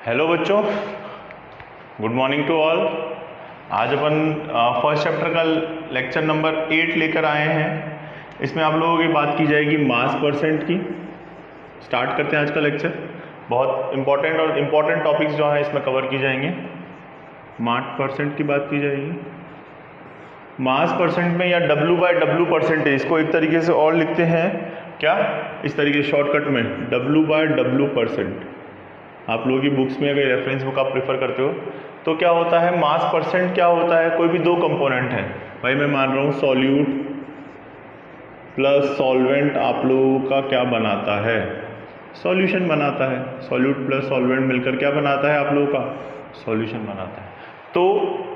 Hello बच्चों, good morning to all. आज अपन फर्स्ट चैप्टर का लेक्चर नंबर 8 लेकर आए हैं। इसमें आप लोगों की बात की जाएगी मास परसेंट की। स्टार्ट करते हैं आज का लेक्चर। बहुत इम्पोर्टेंट टॉपिक्स जो हैं इसमें कवर की जाएंगे। मास परसेंट की बात की जाएगी। मास परसेंट में या W/W परसेंटेज, इसको एक तरीके से और लिखते हैं क्या, इस तरीके शॉर्टकट में W/W परसेंट। आप लोगों की बुक्स में अगर रेफरेंस बुक आप प्रेफर करते हो तो क्या होता है, मास परसेंट क्या होता है, कोई भी दो कंपोनेंट है। भाई मैं मान रहा हूँ सॉल्यूट प्लस सॉल्वेंट आप लोगों का क्या बनाता है, सॉल्यूशन बनाता है। सॉल्यूट प्लस सॉल्वेंट मिलकर क्या बनाता है आप लोगों का, सॉल्यूशन बनाता है। तो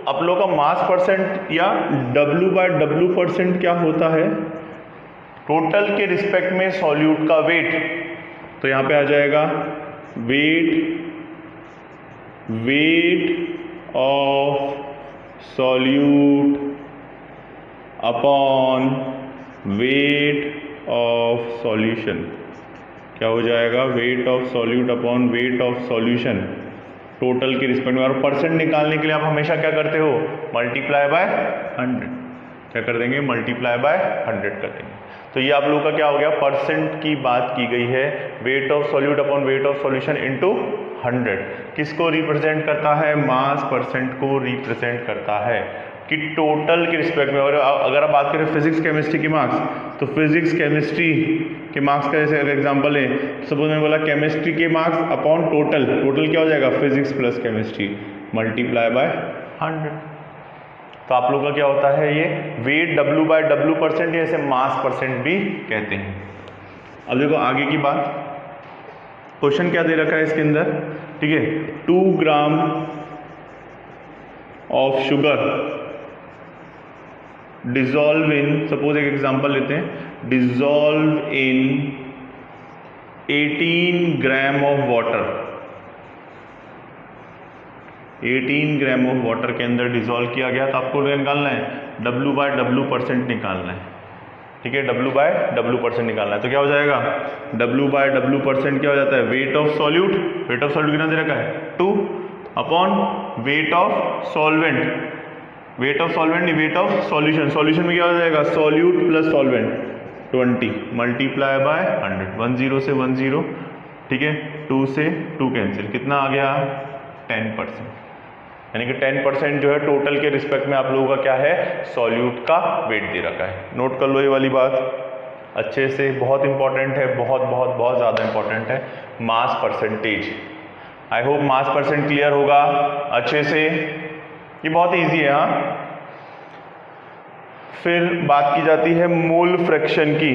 आप लोगों का मास परसेंट या W/W परसेंट क्या होता है, टोटल के रिस्पेक्ट में सॉल्यूट का वेट। तो यहाँ पे आ जाएगा weight of solute upon weight of solution. क्या हो जाएगा, weight of solute upon weight of solution total के रिस्पेक्ट में। और परसेंट निकालने के लिए आप हमेशा क्या करते हो, मल्टीप्लाई बाय 100। क्या कर देंगे, मल्टीप्लाई बाय 100 कर देंगे। तो ये आप लोगों का क्या हो गया, परसेंट की बात की गई है। Weight of solute upon weight of solution into 100 किसको रिप्रेजेंट करता है, मास परसेंट को रिप्रेजेंट करता है कि टोटल के रिस्पेक्ट में। और अगर आप बात करें फिजिक्स केमिस्ट्री के मार्क्स, तो फिजिक्स केमिस्ट्री के मार्क्स का जैसे अगर एग्जांपल है, सपोज मैंने बोला केमिस्ट्री के मार्क्स अपॉन टोटल क्या हो जाएगा, physics plus chemistry multiply by 100। तो आप लोगों का क्या होता है, ये वेट W/W परसेंट, या इसे मास परसेंट भी कहते हैं। अब देखो आगे की बात, क्वेश्चन क्या दे रखा है इसके अंदर, ठीक है। 2 gram of sugar dissolve in, suppose एक एग्जांपल लेते हैं, dissolve in 18 gram of water. 18 gram of water के अंदर डिजॉल्व किया गया। तो आपको निकालना है W/W परसेंट निकालना है, ठीक है। W/W परसेंट निकालना है। तो क्या हो जाएगा, W/W परसेंट क्या हो जाता है, weight of solute. Weight of solute कितना दे रखा है, 2 upon weight of solvent. Weight of solvent नहीं, वेट ऑफ सॉल्यूशन। सॉल्यूशन में क्या हो जाएगा, solute plus solvent 20 multiply by 100। 10 से 10, ठीक है। 2 से 2 कैंसिल, कितना आ गया, 10%। यानी कि 10% जो है टोटल के रिस्पेक्ट में आप लोगों का क्या है, सॉल्यूट का वेट दे रखा है। नोट कर लो ये वाली बात अच्छे से, बहुत इंपॉर्टेंट है, बहुत ज़्यादा इंपॉर्टेंट है mass percentage. I hope mass percent clear होगा अच्छे से, ये बहुत इजी है। हाँ, फिर बात की जाती है मोल फ्रैक्शन की।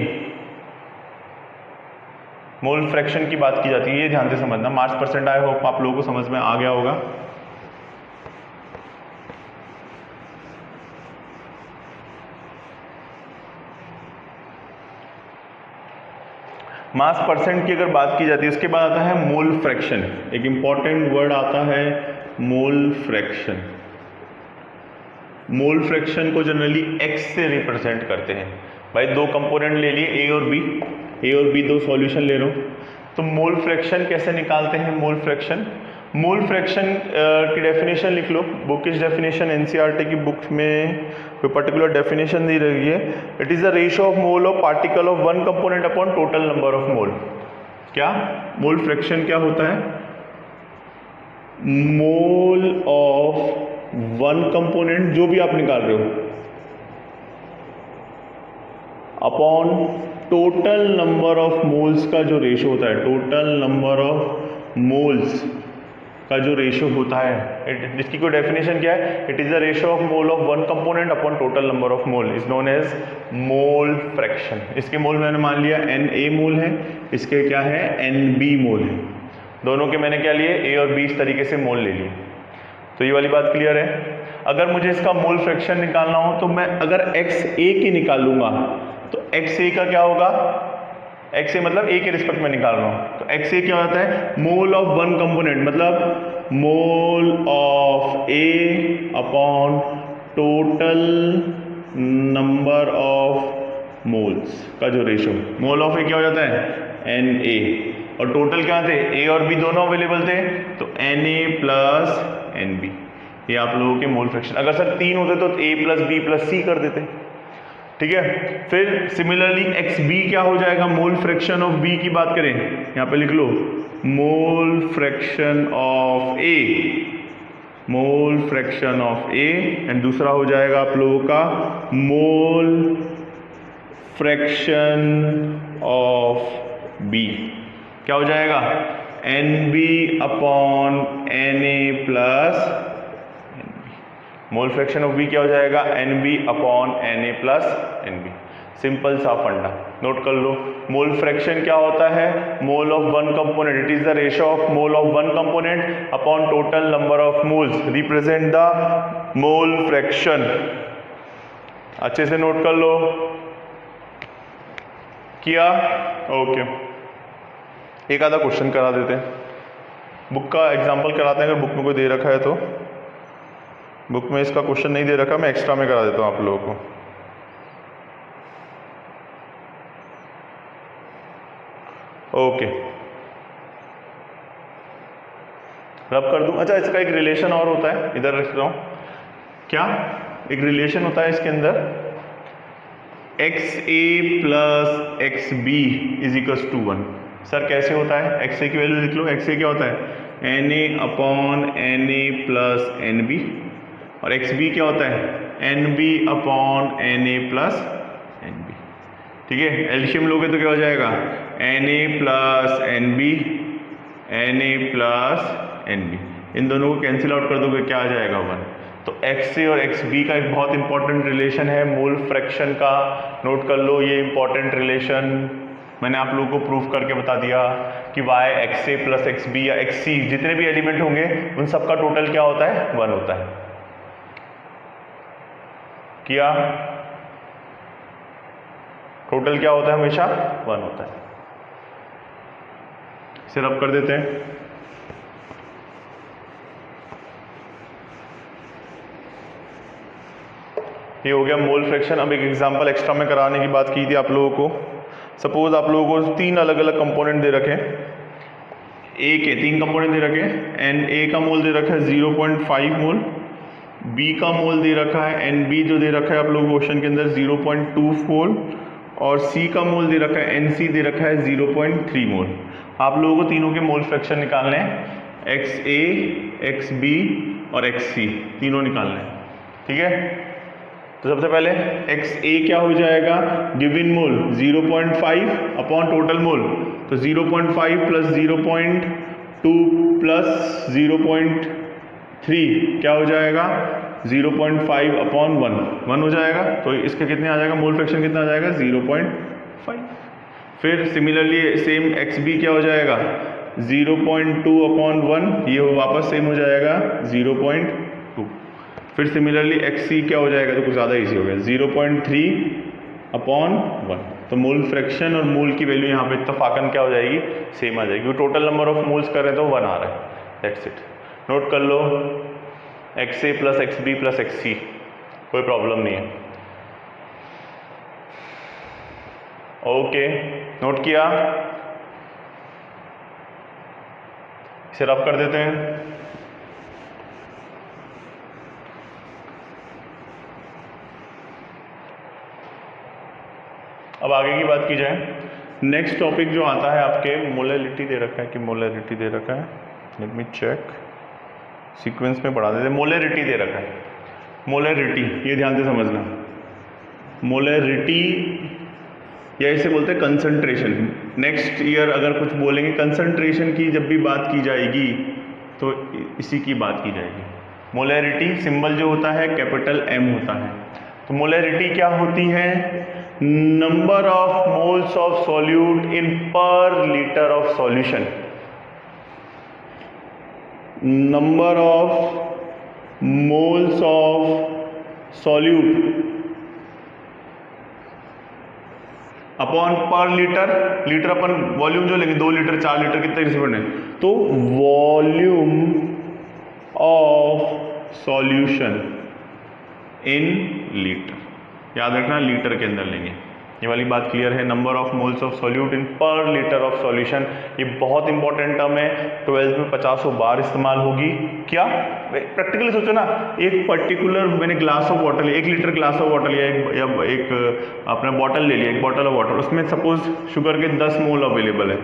मोल फ्रैक्शन की बात की जाती है, ये ध्यान से समझना। मास परसेंट आई होप आप लोगों को समझ में आ गया होगा। मास परसेंट की अगर बात की जाती है, उसके बाद आता है मोल फ्रैक्शन। एक इंपॉर्टेंट वर्ड आता है मोल फ्रैक्शन। मोल फ्रैक्शन को जनरली x से रिप्रेजेंट करते हैं। भाई दो कंपोनेंट ले लिए A और B, दो सॉल्यूशन ले रहा हूँ, तो मोल फ्रैक्शन कैसे निकालते हैं। मोल फ्रैक्शन की डेफिनेशन लिख लो, बुकिश डेफिनेशन NCERT की बुक में कोई पर्टिकुलर डेफिनेशन दी रही है। It is the ratio of mole of particle of one component upon total number of मोल। क्या मोल फ्रैक्शन क्या होता है, मोल ऑफ वन कंपोनेंट जो भी आप निकाल रहे हो upon total number of moles का जो रेशियो होता है, टोटल नंबर ऑफ मोल्स का जो रेशियो होता है। इसकी कोई डेफिनेशन क्या है, it is the ratio of mole of one component upon total number of mole is known as mole fraction. इसके मोल मैंने मान लिया Na मोल है, इसके क्या है Nb मोल है। दोनों के मैंने क्या लिए, A और B इस तरीके से मोल ले लिए। तो ये वाली बात क्लियर है। अगर मुझे इसका मोल फ्रैक्शन निकालना हो तो मैं अगर XA की निकालूंगा तो XA का क्या होगा, XA मतलब A के रिस्पेक्ट में निकाल रहा हूं, तो XA क्या होता है, मोल ऑफ वन कंपोनेंट, मतलब mole of A upon total number of moles का जो रेशियो। मोल ऑफ A क्या हो जाता है Na, और टोटल क्या थे, ए और बी दोनों अवेलेबल थे, तो Na प्लस Nb, ये आप लोगों के मोल फ्रैक्शन। अगर सर 3 होते तो A प्लस बी प्लस सी कर देते, ठीक है। फिर सिमिलरली XB क्या हो जाएगा, मोल फ्रैक्शन ऑफ B की बात करें, यहाँ पे लिख लो mole fraction of A, mole fraction of A, and दूसरा हो जाएगा आप लोगों का मोल फ्रैक्शन ऑफ B, क्या हो जाएगा, Nb upon Na plus Nb। Mole fraction of B क्या हो जाएगा, Nb upon Na plus Nb। Simple सा फंडा नोट कर लो। मोल फ्रैक्शन क्या होता है, मोल of one component, it is the ratio of mole of one component upon total number of moles, represent the mole fraction. अच्छे से नोट कर लो, किया, ओके। एक आधा क्वेश्चन करा देते हैं, बुक का एग्जांपल कराते हैं, अगर बुक में कोई दे रखा है तो। बुक में इसका क्वेश्चन नहीं दे रखा, मैं एक्स्ट्रा में करा देता हूं आप लोगों को। ओके, रब कर दूं। अच्छा, इसका एक रिलेशन और होता है, इधर रख रहा हूं, क्या एक रिलेशन होता है इसके अंदर, XA plus XB is equal to 1। Sir कैसे होता है, XA की वैल्यू लिख लो, XA क्या होता है Na upon Na plus Nb, और XB क्या होता है Nb upon Na plus Nb, ठीक है। एलसीएम लोगे तो क्या हो जाएगा Na plus Nb, Na plus Nb, इन दोनों को कैंसिल आउट कर दोगे, क्या आ जाएगा 1। तो XA और XB का एक बहुत इंपॉर्टेंट रिलेशन है मोल फ्रैक्शन का, नोट कर लो ये इंपॉर्टेंट रिलेशन। मैंने आप लोगों को प्रूफ करके बता दिया कि y XA प्लस XB या XC जितने भी एलिमेंट होंगे उन सबका टोटल क्या होता है, 1 होता है। किया, टोटल क्या होता है, हमेशा 1 होता है। इसे रब कर देते हैं। ये हो गया मोल फ्रैक्शन। अब एक एग्जांपल एक्स्ट्रा में कराने की बात की थी आप लोगों को। सपोज आप लोगों को 3 अलग अलग कंपोनेंट दे रखे हैं, ए के 3 कंपोनेंट दे रखे हैं, एंड ए का मोल दे रखा है 0.5 मोल, बी का मोल दे रखा है, एंड बी जो दे रखा है आप लोगों को क्वेश्चन के अंदर 0.2 मोल, और सी का मोल दे रखा है, एन सी दे रखा है 0.3 मोल। आप लोगों को तीनों के मोल फ्रैक्शन निकालने हैं, XA, XB और XC तीनों निकालने हैं, ठीक है। तो सबसे पहले XA क्या हो जाएगा, गिवन मोल 0.5 अपॉन टोटल मोल, तो 0.5 प्लस 0.2 प्लस 0.3 क्या हो जाएगा 0.5 अपॉन 1 हो जाएगा। तो इसके कितने आ जाएगा, मोल फ्रैक्शन कितना आ जाएगा 0.5। फिर सिमिलरली सेम XB क्या हो जाएगा 0.2 अपॉन 1, ये वापस सेम हो जाएगा 0.2। फिर सिमिलरली XC क्या हो जाएगा, तो कुछ ज़्यादा इजी हो गया 0.3 अपॉन 1। तो मोल फ्रैक्शन और मोल की वैल्यू यहाँ पे इत्तफाकन क्या हो जाएगी, सेम आ जाएगी। टोटल नंबर ऑफ मोल्स कर रहे हैं तो 1 आ रहा है, दैट्स इट। नोट कर लो XA plus XB plus XC, कोई प्रॉब्लम नहीं है। ओके, नोट किया, इसे रब कर देते हैं। अब आगे की बात की जाए, नेक्स्ट टॉपिक जो आता है आपके मोलैरिटी दे रखा है कि मोलैरिटी दे रखा है, लेट मी चेक, सीक्वेंस में पढ़ा देते हैं। मोलैरिटी दे रखा है, मोलैरिटी ये ध्यान से समझना, मोलैरिटी या इसे बोलते हैं कंसंट्रेशन। नेक्स्ट ईयर अगर कुछ बोलेंगे कंसंट्रेशन की जब भी बात की जाएगी तो इसी की बात की जाएगी। मोलैरिटी सिंबल जो होता है कैपिटल M होता है। तो मोलैरिटी क्या होती है, number of moles of solute in per litre of solution, number of moles of solute upon per litre, litre upon volume जो लेंगे 2 लीटर 4 लीटर कितने रिसिपेंट है, तो volume of solution in litre, याद रखना लीटर के अंदर लेंगे, ये वाली बात क्लियर है। Number of moles of solute in per litre of solution, ये बहुत इंपॉर्टेंट टर्म है, 12th में 50 बार इस्तेमाल होगी। क्या प्रैक्टिकली सोचो ना, एक पर्टिकुलर मैंने ग्लास ऑफ वाटर लिया, 1 लीटर ग्लास ऑफ वाटर लिया, एक अपना बॉटल ले लिया, एक बॉटल ऑफ वाटर, उसमें सपोज शुगर के 10 मोल अवेलेबल है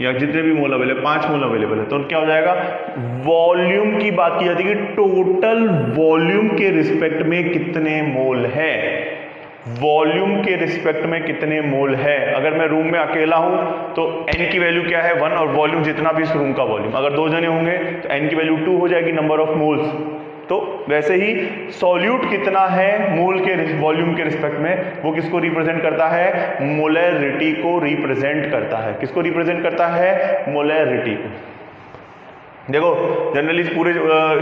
या जितने भी मोल अवेलेबल, 5 मोल अवेलेबल है, तो क्या हो जाएगा, वॉल्यूम की बात की जाती है कि टोटल वॉल्यूम के रिस्पेक्ट में कितने मोल है, वॉल्यूम के रिस्पेक्ट में कितने मोल है। अगर मैं रूम में अकेला हूं तो n की वैल्यू क्या है 1, और वॉल्यूम जितना भी इस रूम का वॉल्यूम, अगर 2 जने होंगे तो n की वैल्यू 2 हो जाएगी, नंबर ऑफ मोल्स। तो वैसे ही सॉल्यूट कितना है मोल के वॉल्यूम के रिस्पेक्ट में, वो किसको रिप्रेजेंट करता है, मोलैरिटी को रिप्रेजेंट करता है। किसको रिप्रेजेंट करता है, मोलैरिटी को। देखो जनरली पूरे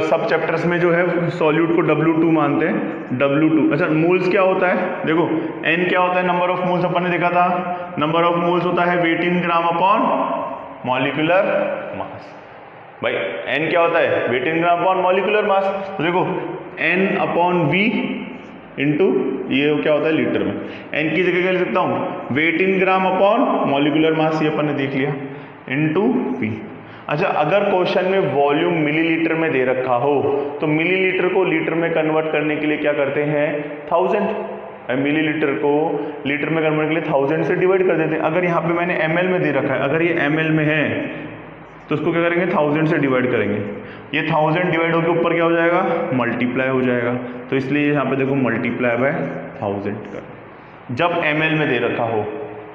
सब चैप्टर्स में जो है सॉल्यूट को W2 मानते हैं, W2। अच्छा मोल्स क्या होता है, देखो n क्या होता है, नंबर ऑफ मोल्स अपन ने देखा था, नंबर ऑफ मोल्स होता है wait in gram upon molecular mass. भाई n क्या होता है, wait in gram upon molecular mass. तो देखो n अपॉन v इंटू ये क्या होता है लीटर में, n की जगह क्या लिख सकता हूँ, wait in gram upon molecular mass, ये अपन ने देख लिया, इंटू v। अच्छा अगर क्वेश्चन में वॉल्यूम मिलीलीटर में दे रखा हो तो मिलीलीटर को लीटर में कन्वर्ट करने के लिए क्या करते हैं, 1000, मिलीलीटर को लीटर में कन्वर्ट के लिए 1000 से डिवाइड कर देते हैं। अगर यहाँ पे मैंने ml में दे रखा है, अगर ये ml में है तो उसको क्या करेंगे, 1000 से डिवाइड करेंगे, ये 1000 डिवाइड होकर ऊपर क्या हो जाएगा, मल्टीप्लाई हो जाएगा। तो इसलिए यहाँ पे देखो मल्टीप्लाई बाय 1000 कर, जब ml में दे रखा हो।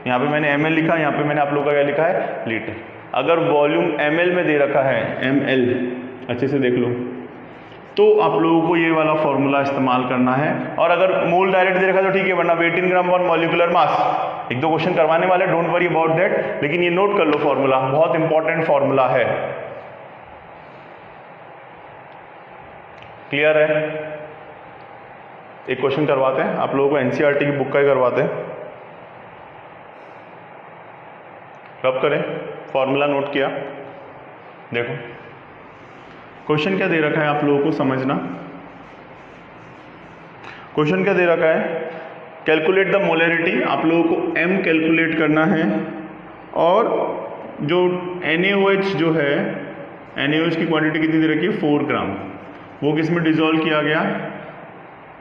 यहाँ पे मैंने ml लिखा, यहाँ पे मैंने आप लोगों का क्या लिखा है, लीटर। अगर वॉल्यूम ml में दे रखा है, ml अच्छे से देख लो, तो आप लोगों को ये वाला फॉर्मूला इस्तेमाल करना है। और अगर मोल डायरेक्ट दे रखा है तो ठीक है, वरना वेट इन ग्राम और मॉलिक्यूलर मास। 1-2 क्वेश्चन करवाने वाले, डोंट वरी अबाउट दैट, लेकिन ये नोट कर लो फॉर्मूला, बहुत इंपॉर्टेंट फॉर्मूला है। क्लियर है। एक क्वेश्चन करवाते हैं आप लोगों को, एनसीईआरटी की बुक का ही करवाते हैं। कब करें, फॉर्मूला नोट किया, देखो क्वेश्चन क्या दे रखा है आप लोगों को समझना। क्वेश्चन क्या दे रखा है, कैलकुलेट द मोलैरिटी, आप लोगों को m कैलकुलेट करना है, और जो NaOH जो है, NaOH की क्वांटिटी कितनी दे रखी है, 4 ग्राम, वो किस में डिजोल्व किया गया,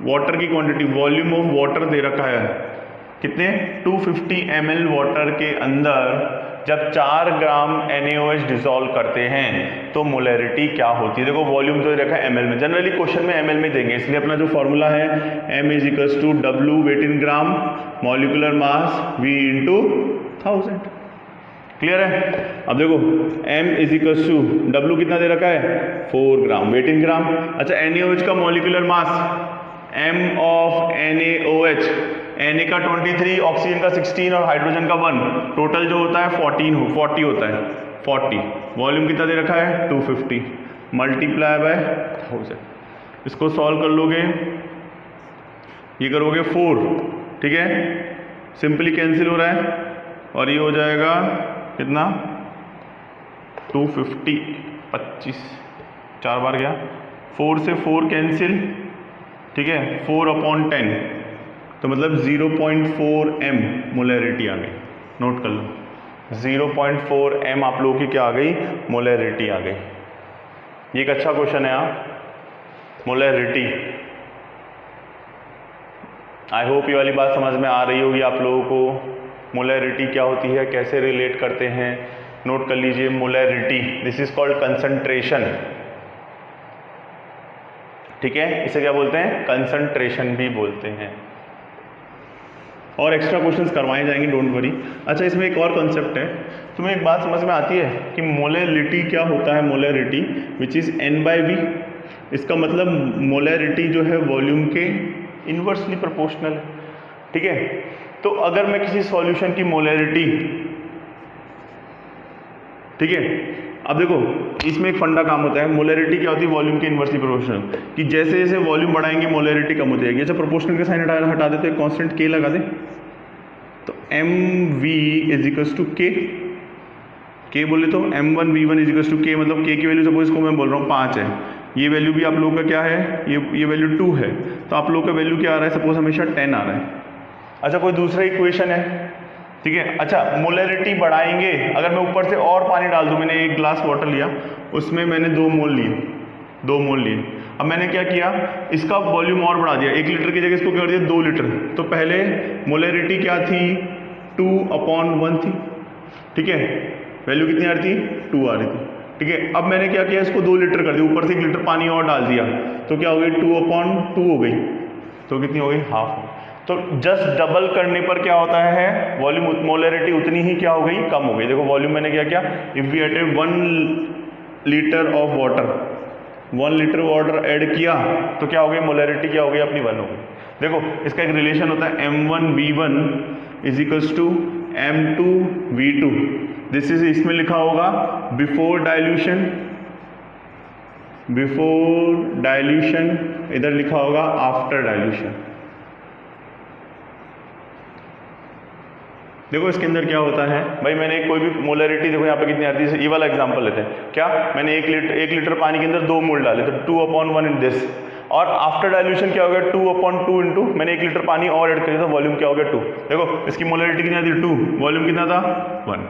वाटर की क्वांटिटी, वॉल्यूम ऑफ वाटर दे रखा है कितने, 250 ml वाटर के अंदर जब 4 ग्राम NaOH डिसॉल्व करते हैं तो मोलैरिटी क्या होती है। देखो वॉल्यूम तो रखा है ml में, जनरली क्वेश्चन में ml में देंगे, इसलिए अपना जो फॉर्मूला है m = W weight in gram molecular mass v × 1000। Clear है। अब देखो m = W कितना दे रखा है, 4 ग्राम वेट इन ग्राम। अच्छा NaOH का molecular mass, m of NaOH, Na का 23, ऑक्सीजन का 16 और हाइड्रोजन का 1, टोटल जो होता है 40 होता है, 40। वॉल्यूम कितना दे रखा है, 250, मल्टीप्लाई बाय 1000। इसको सॉल्व कर लोगे, ये करोगे 4, ठीक है, सिंपली कैंसिल हो रहा है, और ये हो जाएगा कितना, 250, 25, 4 बार गया, 4 से 4 कैंसिल, ठीक है, 4/10, तो मतलब 0.4 m मोलैरिटी आ गई। नोट कर लो, 0.4 m आप लोगों की क्या आ गई, मोलैरिटी आ गई। ये एक अच्छा क्वेश्चन है मोलैरिटी। आई होप ये वाली बात समझ में आ रही होगी आप लोगों को, मोलैरिटी क्या होती है, कैसे रिलेट करते हैं। नोट कर लीजिए, molarity, this is called concentration, ठीक है, इसे क्या बोलते हैं, कंसंट्रेशन भी बोलते हैं। और एक्स्ट्रा क्वेश्चंस करवाए जाएंगे, डोंट वरी। अच्छा इसमें एक और कॉन्सेप्ट है, तुम्हें एक बात समझ में आती है कि मोलैरिटी क्या होता है, मोलैरिटी विच इज़ n/v। इसका मतलब मोलैरिटी जो है वॉल्यूम के इन्वर्सली प्रोपोर्शनल है, ठीक है। तो अगर मैं किसी सॉल्यूशन की मोलैरिटी, ठीक है, अब देखो इसमें एक फंडा काम होता है, मोलैरिटी क्या होती है, वॉल्यूम के इन्वर्सली प्रोपोर्शनल, कि जैसे जैसे वॉल्यूम बढ़ाएंगे मोलैरिटी कम हो जाएगी। अच्छा प्रोपोर्शनल के साइन हटा देते हैं, कांस्टेंट k लगा दे, तो mv = k बोले तो m1 v1 = k, मतलब k की वैल्यू सपोज को मैं बोल रहा हूँ 5 है, ये वैल्यू भी आप लोगों का क्या है, ये वैल्यू 2 है, तो आप लोगों का वैल्यू क्या आ रहा है, सपोज हमेशा 10 आ रहा है। अच्छा कोई दूसरा इक्वेशन है, ठीक है। अच्छा मोलैरिटी बढ़ाएंगे, अगर मैं ऊपर से और पानी डाल दूं, मैंने 1 ग्लास वाटर लिया, उसमें मैंने 2 मोल लिए, अब मैंने क्या किया, इसका वॉल्यूम और बढ़ा दिया, 1 लीटर की जगह इसको क्या कर दिया 2 लीटर। तो पहले मोलैरिटी क्या थी 2/1 थी, ठीक है, वैल्यू कितनी आ रही थी 2 आ रही थी, ठीक है। अब मैंने क्या किया, इसको 2 लीटर कर दिया, ऊपर से 1 लीटर पानी और डाल दिया, तो क्या हो गई 2/2 हो गई, तो कितनी हो गई हाफ हो गई। तो जस्ट डबल करने पर क्या होता है, वॉल्यूम मोलैरिटी उतनी ही क्या हो गई कम हो गई। देखो वॉल्यूम मैंने क्या किया, if we added 1 litre of water, 1 litre water add किया तो क्या हो गई मोलैरिटी क्या हो गई अपनी 1 हो गई। देखो इसका एक रिलेशन होता है M1V1 is equals to M2V2, this is, इसमें लिखा होगा बिफोर डाइल्यूशन, इधर लिखा होगा आफ्टर डाइल्यूशन। देखो इसके अंदर क्या होता है भाई, मैंने कोई भी मोलैरिटी देखो यहाँ पे कितनी आती है, ये वाला एग्जांपल लेते हैं, क्या मैंने 1 लीटर पानी के अंदर 2 मोल डाले, तो 2/1 इन दिस, और आफ्टर डाइल्यूशन क्या हो गया 2/2 इंटू मैंने 1 लीटर पानी और ऐड कर दिया, तो वॉल्यूम क्या हो गया 2। देखो इसकी मोलैरिटी कितनी आती है 2, वॉल्यूम कितना था 1,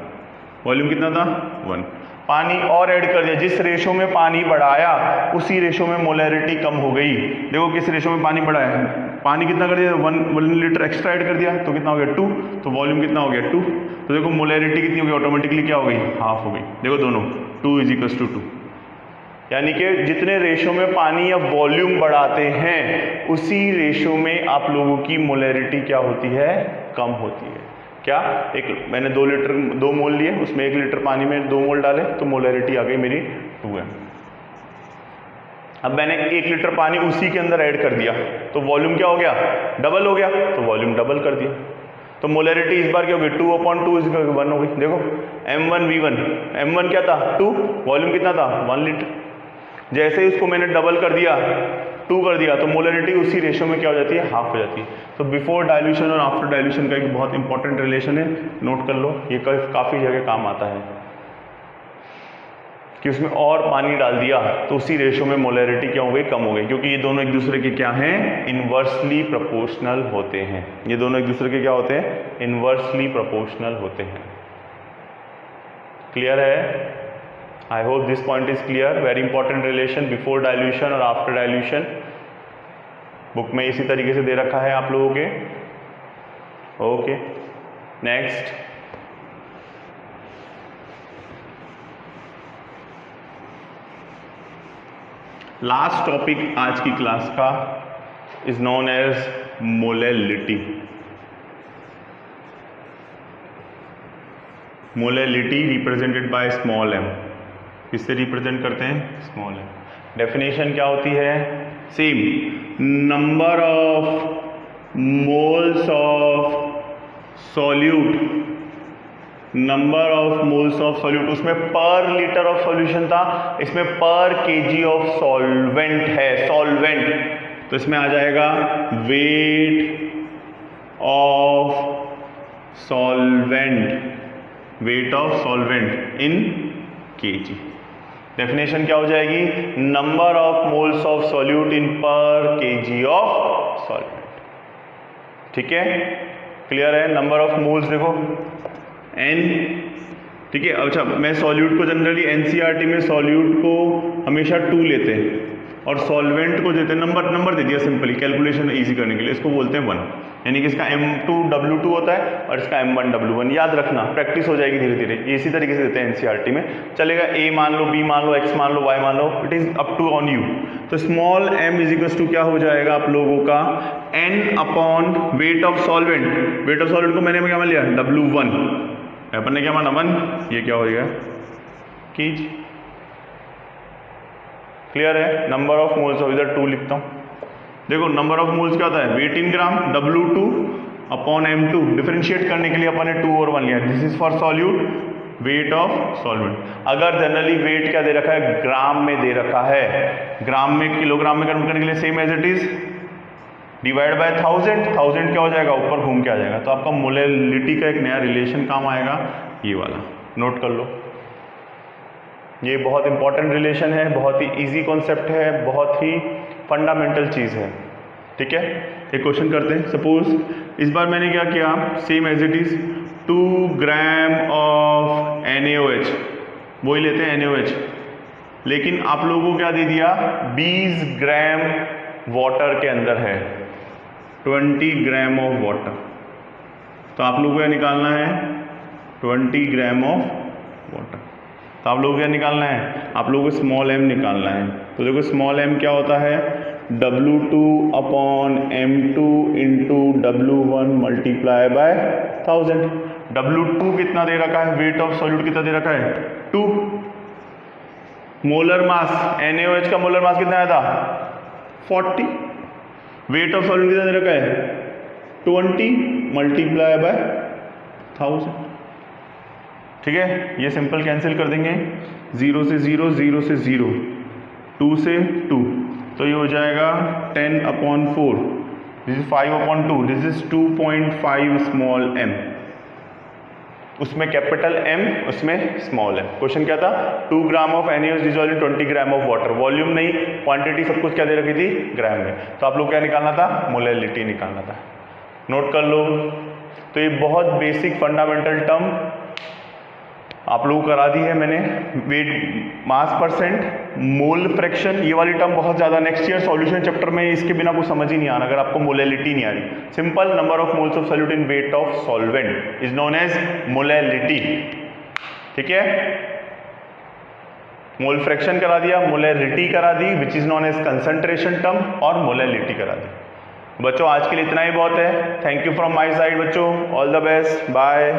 वॉल्यूम कितना था 1, पानी और ऐड कर दिया, जिस रेशो में पानी बढ़ाया उसी रेशो में मोलैरिटी कम हो गई। देखो किस रेशो में पानी बढ़ाया, पानी कितना कर दिया 1 लीटर एक्स्ट्रा ऐड कर दिया, तो कितना हो गया 2, तो वॉल्यूम कितना हो गया 2, तो देखो मोलैरिटी कितनी हो गई ऑटोमेटिकली क्या हो गई हाफ हो गई। देखो दोनों 2 इज इक्वल्स टू 2, यानी कि जितने रेशो में पानी या वॉल्यूम बढ़ाते हैं उसी रेशो में आप लोगों की मोलैरिटी क्या होती है कम होती है। क्या, एक मैंने 2 मोल लिए, उसमें 1 लीटर पानी में 2 मोल डाले, तो मोलैरिटी आ गई मेरी 2m। अब मैंने 1 लीटर पानी उसी के अंदर ऐड कर दिया, तो वॉल्यूम क्या हो गया डबल हो गया, तो वॉल्यूम डबल कर दिया, तो मोलैरिटी इस बार क्या हो गई 2/2 इज 1 हो गई। देखो M1V1, M1 क्या था 2, वॉल्यूम कितना था 1 लीटर, जैसे ही उसको मैंने डबल कर दिया 2 कर दिया, तो मोलैरिटी उसी रेशो में क्या हो जाती है हाफ हो जाती है। तो बिफोर डाइल्यूशन और आफ्टर डाइल्यूशन का एक बहुत इंपॉर्टेंट रिलेशन है, नोट कर लो, ये काफ़ी जगह काम आता है कि उसमें और पानी डाल दिया तो उसी रेशो में मोलैरिटी क्या हो गई कम हो गई, क्योंकि ये दोनों एक दूसरे के क्या हैं इनवर्सली प्रोपोर्शनल होते हैं, ये दोनों एक दूसरे के क्या होते हैं इनवर्सली प्रोपोर्शनल होते हैं। क्लियर है? I hope this point is clear. Very important relation before dilution और after dilution. बुक में इसी तरीके से दे रखा है आप लोगों के। ओके, नेक्स्ट लास्ट टॉपिक आज की क्लास का is known as molality. Molality represented by small m, किससे रिप्रेजेंट करते हैं स्मॉल m। डेफिनेशन क्या होती है same, number of moles of solute, number of moles of solute, उसमें पर लीटर ऑफ सॉल्यूशन था, इसमें पर केजी ऑफ सॉल्वेंट है, सॉल्वेंट, तो इसमें आ जाएगा weight of solvent, weight of solvent in KG. Definition क्या हो जाएगी, number of moles of solute in पर केजी ऑफ सॉल्वेंट। ठीक है, क्लियर है? नंबर ऑफ मोल्स देखो n, ठीक है। अच्छा, मैं सॉल्यूट को जनरली एनसीईआरटी में सॉल्यूट को हमेशा 2 लेते हैं और सॉल्वेंट को देते हैं नंबर दे दिया सिंपली कैलकुलेशन इजी करने के लिए, इसको बोलते हैं 1, यानी कि इसका M2W2 होता है और इसका M1W1। याद रखना, प्रैक्टिस हो जाएगी धीरे धीरे, ये इसी तरीके से देते हैं एनसीईआरटी में। चलेगा A मान लो, B मान लो, X मान लो, Y मान लो, it is up to on you. तो small m is equal to क्या हो जाएगा आप लोगों का n upon weight of solvent, weight of solvent को मैंने क्या मान लिया W1, अपन ने क्या माना 1, ये क्या हो गया केजी। क्लियर है? नंबर ऑफ मोल्स ऑफ, इधर 2 लिखता हूँ, देखो नंबर ऑफ मोल्स क्या होता है wait in gram, W2 upon M2, differentiate करने के लिए अपन ने 2 और 1 लिया, this is for solute, wait of solvent. अगर जनरली वेट क्या दे रखा है ग्राम में दे रखा है, ग्राम में किलोग्राम में कन्वर्ट करने के लिए same as it is divide by 1000 क्या हो जाएगा ऊपर घूम के आ जाएगा, तो आपका मोलैलिटी का एक नया रिलेशन काम आएगा, ये वाला नोट कर लो। ये बहुत इंपॉर्टेंट रिलेशन है, बहुत ही इजी कॉन्सेप्ट है, बहुत ही फंडामेंटल चीज़ है। ठीक है, एक क्वेश्चन करते हैं। सपोज इस बार मैंने क्या किया, same as it is 2 gram of NaOH, वही लेते हैं NaOH, लेकिन आप लोगों को क्या दे दिया, 20 ग्राम वाटर के अंदर है, 20 ग्राम ऑफ वाटर। तो आप लोगों को क्या निकालना है, 20 ग्राम ऑफ वाटर। तो आप लोगों को क्या निकालना है, आप लोगों को स्मॉल m निकालना है। तो देखो स्मॉल m क्या होता है, W2 upon M2 into W1 multiply by 1000। W2 कितना दे रखा है, वेट ऑफ सॉल्यूट कितना दे रखा है, 2। मोलर मास, NaOH का मोलर मास कितना आया था, 40। वेट ऑफ सॉल्यूट कितना दे रखा है, 20 मल्टीप्लाई बाय 1000। ठीक है, ये सिंपल कैंसिल कर देंगे, 0 से 0, 0 से 0, 2 से 2, तो ये हो जाएगा 10 upon 4, this is 5 upon 2, this is 2.5 small m। उसमें कैपिटल M, उसमें स्मॉल m। क्वेश्चन क्या था, 2 gram of NaOH dissolved in 20 gram of water. Volume नहीं, क्वांटिटी सब कुछ क्या दे रखी थी, ग्राम में। तो आप लोग क्या निकालना था, मोलैलिटी निकालना था। नोट कर लो। तो ये बहुत बेसिक फंडामेंटल टर्म आप लोगों को करा दी है मैंने। Weight, mass percent, mole fraction, ये वाली टर्म बहुत ज़्यादा नेक्स्ट ईयर सॉल्यूशन चैप्टर में इसके बिना कुछ समझ ही नहीं आना अगर आपको मोलैलिटी नहीं आ रही। Simple, number of moles of solute in weight of solvent is known as molality. ठीक है, मोल फ्रैक्शन करा दिया, मोलैलिटी करा दी which is known as concentration term, और मोलैलिटी करा दी। बच्चों आज के लिए इतना ही बहुत है। Thank you from my side बच्चों, ऑल द बेस्ट, बाय।